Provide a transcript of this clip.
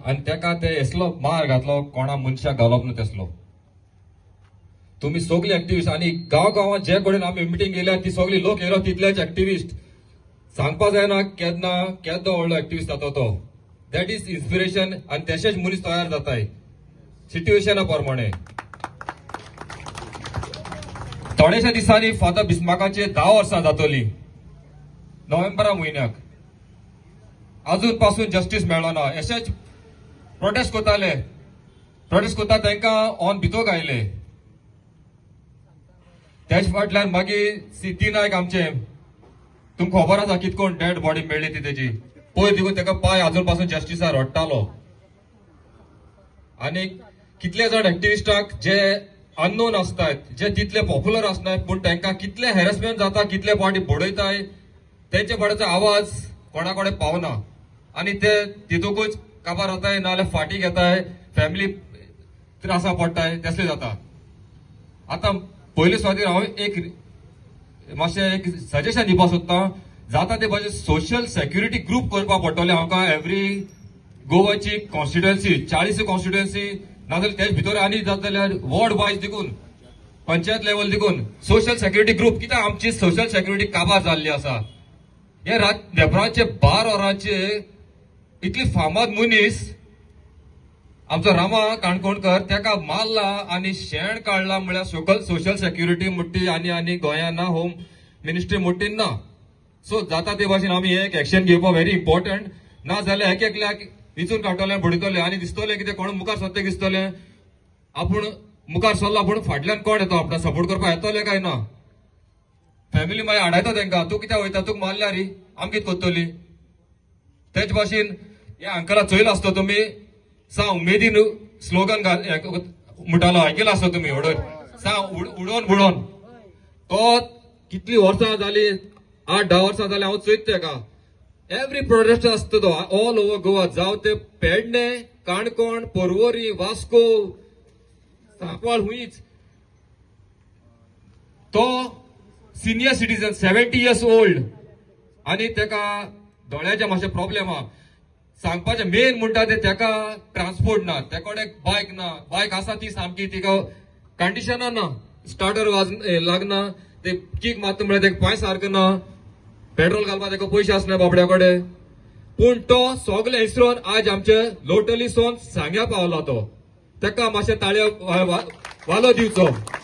आणि तेका ते असलो मार घातलो कोणा मनशाक घालप न्हू तसलो. तुम्ही सगळी ऍक्टिव्हिस्ट आणि गांवात जे कडेन आम्ही मिटिंग गेल्या ती सगळी लोक येयलो तितलेच ऍक्टिव्हिस्ट. सांगपा जायना केन्ना व्हडलो ऍक्टिव्हिस्ट जाता तो. दॅट इज इन्स्पिरेशन आणि तशेच मनीस तयार जाताय सिच्युएशना प्रमाणे. थोड्याशा दिसांनी फादर बिस्मार्काचे 10 वर्सां जातली नोव्हेंबरा म्हयन्याक. अजून पासून जस्टिस मेळ्ळो ना. अशेच प्रोटेस्ट कोता तांकां ऑन भितर गायले. त्याच फाटल्यान मागीर सिद्धी नायक आमचे तुमकां खबर आसा कितकोण डेड बॉडी मेळ्ळी ती तेजी. पयर देखून ताका पांय अजून पासून जस्टिसार रडटालो. आनी कितले जाण ऍक्टिव्हिस्टाक जे अननोन असतात जे तितले पॉप्युलर आसनात पूण तांकां कितले हॅरेसमेंट जाता कितले फावटी बडयताय तेंचे फाटल्याचो आवाज कोणाकडे पावना आनी ते तितूकूच काबार जाताय नाल्यार फाटी घेताय फॅमिली त्रासा पडटाय तसले जाता. आता पयले सुवातेर हांव एक सजेशन दिवपाक सोदतां. जाता ते भाशेन सोशल सेक्युरिटी ग्रुप करपाक पडटले आमकां एवरी गोवाची कॉन्स्टिट्युएन्सी 40 कॉन्स्टिट्युएन्सी नाजाल्यार तेच भितर आनी जाता जाल्यार वॉर्ड वायज देखून पंचायत लेवल देखून सोशल सेक्युरिटी ग्रुप. कित्याक आमची सोशल सेक्युरिटी काबार जाल्ली आसा. हे देबराचे 12 वरांचे इतली फामाद मनीस आमचो रामा काणकोणकर तेका मारला आनी शेण काडला म्हळ्यार सोशल सेक्युरिटी मुट्टी आनी गोंयांना होम मिनिस्ट्री मुट्टी ना. सो जाता ते भाशेन आमी एक एक्शन घेवपाक व्हेरी इम्पॉर्टंट. ना जाल्यार एकल्याक विचून काडटले बडयतले आनी दिसतले कितें कोण मुखार सरते दिसतले आपूण मुखार सरलो आपूण फाटल्यान कोण येता आपणाक सपोर्ट करपाक येतले काय ना. फॅमिली मागीर आडायता तांकां तूं कित्याक वयता तुका मारल्या री आमी कितें करतली. तेच भाशेन ह्या अंकलाक चयलो आसतो तुमी सा उमेदीन स्लोगन म्हणटालो आयकला आसतो तुमी उडोवन सा उडोवन बुडोवन. तो कितली वर्सां जाली 8-10 वर्सां जाली हांव चयत तेका. एवरी प्रोटेस्ट आसता तो ऑल ओव्हर गोवा जावं ते पेडणे काणकोण पर्वरी वास्को सांकवाळ हुंयच. तो सिनियर सिटीजन 70 years old आनी तेका दोळ्याचे मातशे प्रॉब्लेम आहा. सांगपाचे मेन म्हणटा ते तेका ट्रान्सपोर्ट ना तेका बायक ना. बायक आसा ती सामकी तिका कंडिशनां ना स्टार्टर लागना ते किक मारता म्हळ्यार तेका पांय सारको ना पेट्रोल घालपाक तेका पयशे आसना बाबड्या कडेन. पूण तो सगळे इसरोन आज आमचे लोटली सोन सांग्या पावला. तो तेका मातशे ताळयो वालो दिवचो.